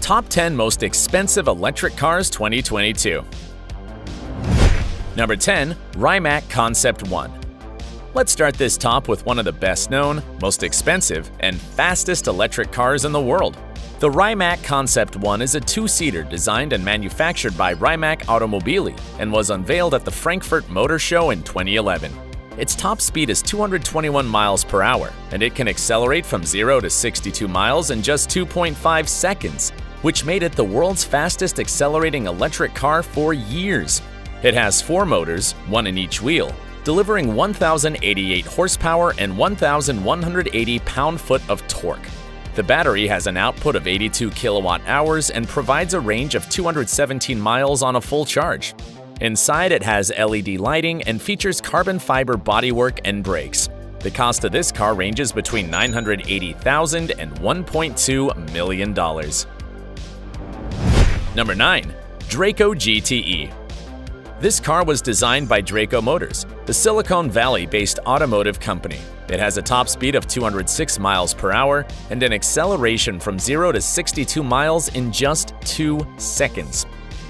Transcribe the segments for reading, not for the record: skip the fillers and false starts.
Top 10 Most Expensive Electric Cars 2022. Number 10. Rimac Concept 1. Let's start this top with one of the best-known, most expensive, and fastest electric cars in the world. The Rimac Concept 1 is a two-seater designed and manufactured by Rimac Automobili and was unveiled at the Frankfurt Motor Show in 2011. Its top speed is 221 miles per hour, and it can accelerate from 0 to 62 miles in just 2.5 seconds, which made it the world's fastest accelerating electric car for years. It has 4 motors, one in each wheel, delivering 1,088 horsepower and 1,180 pound-foot of torque. The battery has an output of 82 kilowatt-hours and provides a range of 217 miles on a full charge. Inside, it has LED lighting and features carbon fiber bodywork and brakes. The cost of this car ranges between $980,000 and $1.2 million. Number 9. Draco GTE. This car was designed by Draco Motors, the Silicon Valley-based automotive company. It has a top speed of 206 miles per hour and an acceleration from 0 to 62 miles in just 2 seconds.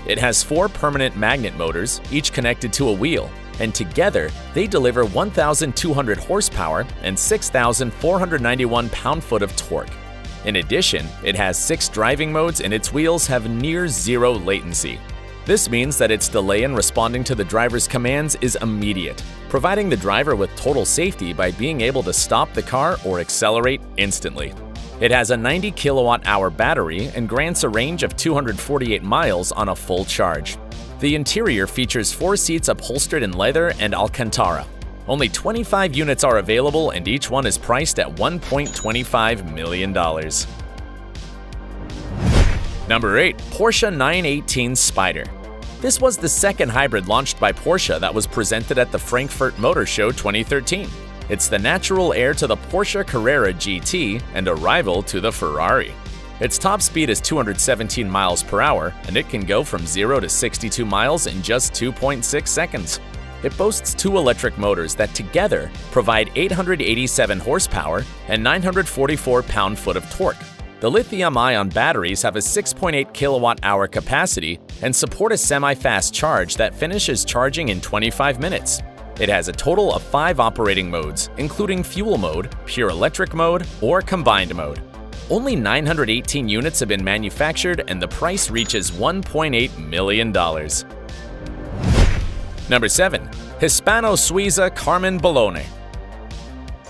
It has 4 permanent magnet motors, each connected to a wheel, and together they deliver 1,200 horsepower and 6,491 pound-foot of torque. In addition, it has 6 driving modes and its wheels have near zero latency. This means that its delay in responding to the driver's commands is immediate, providing the driver with total safety by being able to stop the car or accelerate instantly. It has a 90 kilowatt-hour battery and grants a range of 248 miles on a full charge. The interior features 4 seats upholstered in leather and Alcantara. Only 25 units are available and each one is priced at $1.25 million. Number 8. Porsche 918 Spyder. This was the second hybrid launched by Porsche that was presented at the Frankfurt Motor Show 2013. It's the natural heir to the Porsche Carrera GT and a rival to the Ferrari. Its top speed is 217 miles per hour, and it can go from 0 to 62 miles in just 2.6 seconds. It boasts 2 electric motors that together provide 887 horsepower and 944 pound-foot of torque. The lithium-ion batteries have a 6.8 kilowatt-hour capacity and support a semi-fast charge that finishes charging in 25 minutes. It has a total of 5 operating modes, including fuel mode, pure electric mode, or combined mode. Only 918 units have been manufactured and the price reaches $1.8 million. Number 7. Hispano-Suiza Carmen Bologna.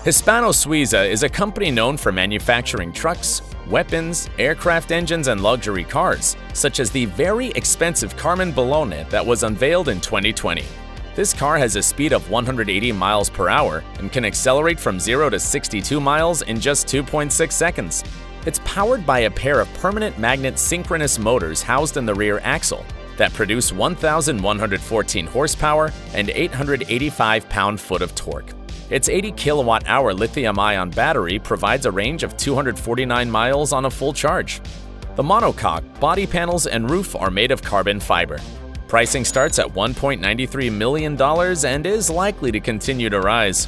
Hispano-Suiza is a company known for manufacturing trucks, weapons, aircraft engines, and luxury cars, such as the very expensive Carmen Bologna that was unveiled in 2020. This car has a speed of 180 miles per hour and can accelerate from 0 to 62 miles in just 2.6 seconds. It's powered by a pair of permanent magnet synchronous motors housed in the rear axle that produce 1,114 horsepower and 885 pound-foot of torque. Its 80 kilowatt-hour lithium-ion battery provides a range of 249 miles on a full charge. The monocoque, body panels, and roof are made of carbon fiber. Pricing starts at $1.93 million and is likely to continue to rise.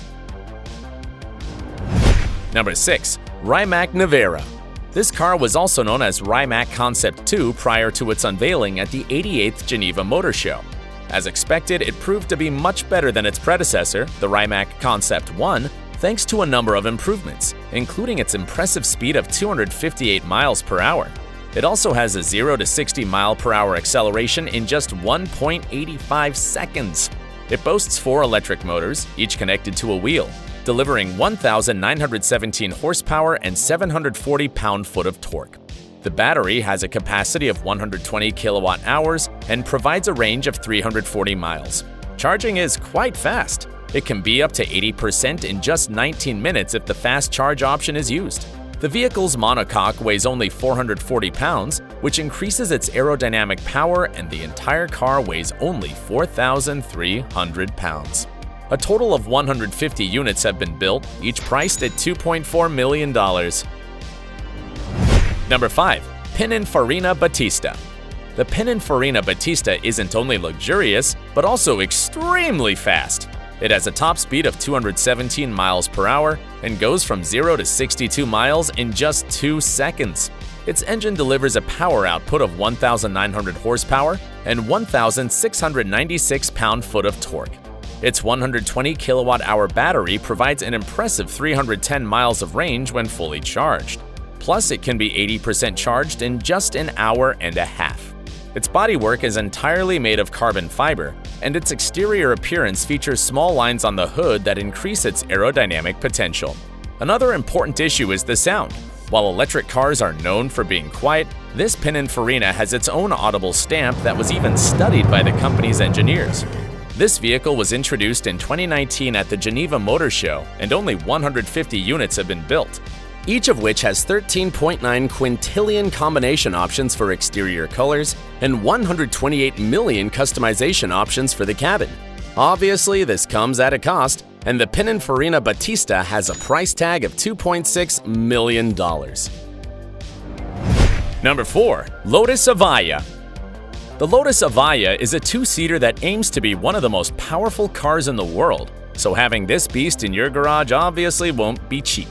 Number 6. Rimac Nevera. This car was also known as Rimac Concept 2 prior to its unveiling at the 88th Geneva Motor Show. As expected, it proved to be much better than its predecessor, the Rimac Concept 1, thanks to a number of improvements, including its impressive speed of 258 miles per hour. It also has a 0 to 60 mile per hour acceleration in just 1.85 seconds. It boasts 4 electric motors, each connected to a wheel, delivering 1,917 horsepower and 740 pound-foot of torque. The battery has a capacity of 120 kilowatt-hours and provides a range of 340 miles. Charging is quite fast. It can be up to 80% in just 19 minutes if the fast charge option is used. The vehicle's monocoque weighs only 440 pounds, which increases its aerodynamic power, and the entire car weighs only 4,300 pounds. A total of 150 units have been built, each priced at $2.4 million. Number 5. Pininfarina Battista. The Pininfarina Battista isn't only luxurious, but also extremely fast. It has a top speed of 217 miles per hour and goes from 0 to 62 miles in just 2 seconds. Its engine delivers a power output of 1,900 horsepower and 1,696 pound-foot of torque. Its 120 kilowatt-hour battery provides an impressive 310 miles of range when fully charged. Plus, it can be 80% charged in just an hour and a half. Its bodywork is entirely made of carbon fiber, and its exterior appearance features small lines on the hood that increase its aerodynamic potential. Another important issue is the sound. While electric cars are known for being quiet, this Pininfarina has its own audible stamp that was even studied by the company's engineers. This vehicle was introduced in 2019 at the Geneva Motor Show, and only 150 units have been built, each of which has 13.9 quintillion combination options for exterior colors and 128 million customization options for the cabin. Obviously, this comes at a cost, and the Pininfarina Battista has a price tag of $2.6 million. Number 4. Lotus Evija. The Lotus Evija is a two-seater that aims to be one of the most powerful cars in the world, so having this beast in your garage obviously won't be cheap.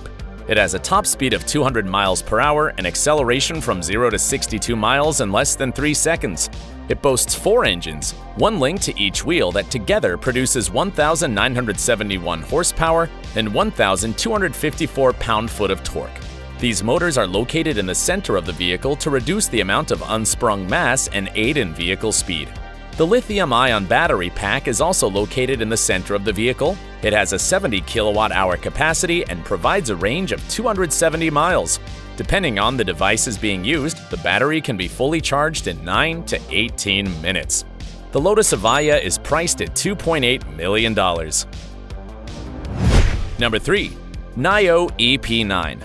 It has a top speed of 200 miles per hour and acceleration from 0 to 62 miles in less than 3 seconds. It boasts 4 engines, one linked to each wheel that together produces 1,971 horsepower and 1,254 pound-foot of torque. These motors are located in the center of the vehicle to reduce the amount of unsprung mass and aid in vehicle speed. The lithium-ion battery pack is also located in the center of the vehicle. It has a 70 kilowatt-hour capacity and provides a range of 270 miles. Depending on the devices being used, the battery can be fully charged in 9 to 18 minutes. The Lotus Evija is priced at $2.8 million. Number 3. NIO EP9.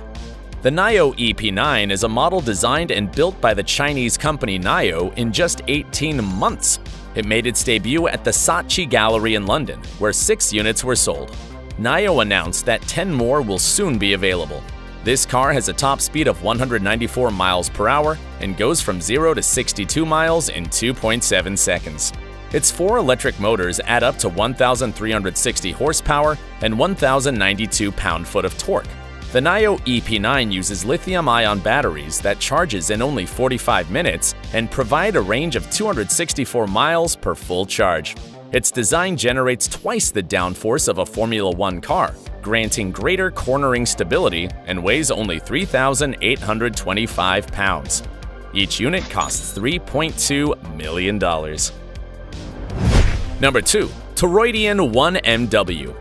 The NIO EP9 is a model designed and built by the Chinese company NIO in just 18 months. It made its debut at the Saatchi Gallery in London, where 6 units were sold. NIO announced that 10 more will soon be available. This car has a top speed of 194 miles per hour and goes from 0 to 62 miles in 2.7 seconds. Its 4 electric motors add up to 1,360 horsepower and 1,092 pound-foot of torque. The NIO EP9 uses lithium-ion batteries that charges in only 45 minutes and provide a range of 264 miles per full charge. Its design generates twice the downforce of a Formula One car, granting greater cornering stability, and weighs only 3,825 pounds. Each unit costs $3.2 million. Number 2. Toroidien 1MW.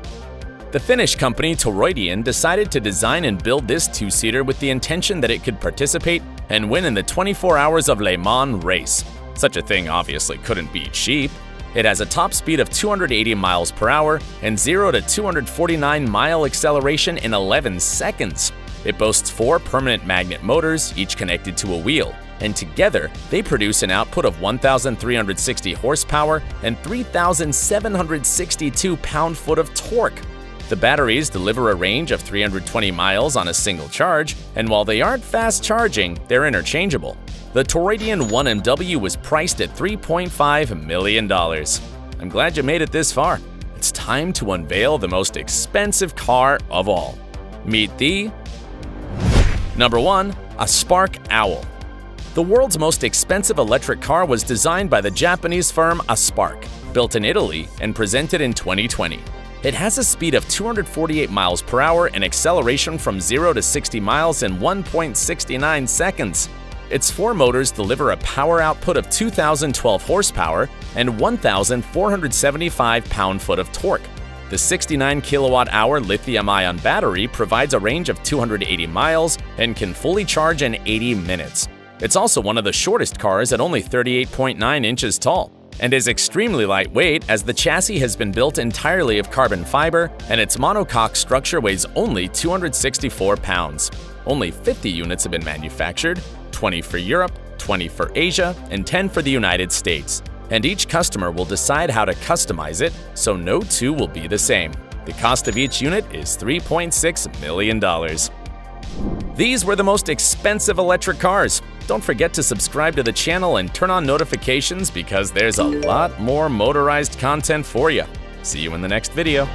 The Finnish company Toroidien decided to design and build this two-seater with the intention that it could participate and win in the 24 Hours of Le Mans race. Such a thing obviously couldn't be cheap. It has a top speed of 280 miles per hour and 0 to 249 mile acceleration in 11 seconds. It boasts 4 permanent magnet motors, each connected to a wheel, and together they produce an output of 1,360 horsepower and 3,762 pound-foot of torque. The batteries deliver a range of 320 miles on a single charge, and while they aren't fast charging, they're interchangeable. The Toroidien 1MW was priced at $3.5 million. I'm glad you made it this far. It's time to unveil the most expensive car of all. Meet the Number 1. A Spark Owl. The world's most expensive electric car was designed by the Japanese firm Spark, built in Italy, and presented in 2020. It has a speed of 248 miles per hour and acceleration from 0 to 60 miles in 1.69 seconds. Its 4 motors deliver a power output of 2,012 horsepower and 1,475 pound-foot of torque. The 69 kilowatt-hour lithium-ion battery provides a range of 280 miles and can fully charge in 80 minutes. It's also one of the shortest cars at only 38.9 inches tall, and is extremely lightweight as the chassis has been built entirely of carbon fiber and its monocoque structure weighs only 264 pounds. Only 50 units have been manufactured, 20 for Europe, 20 for Asia, and 10 for the United States. And each customer will decide how to customize it, so no two will be the same. The cost of each unit is $3.6 million. These were the most expensive electric cars. Don't forget to subscribe to the channel and turn on notifications because there's a lot more motorized content for you. See you in the next video.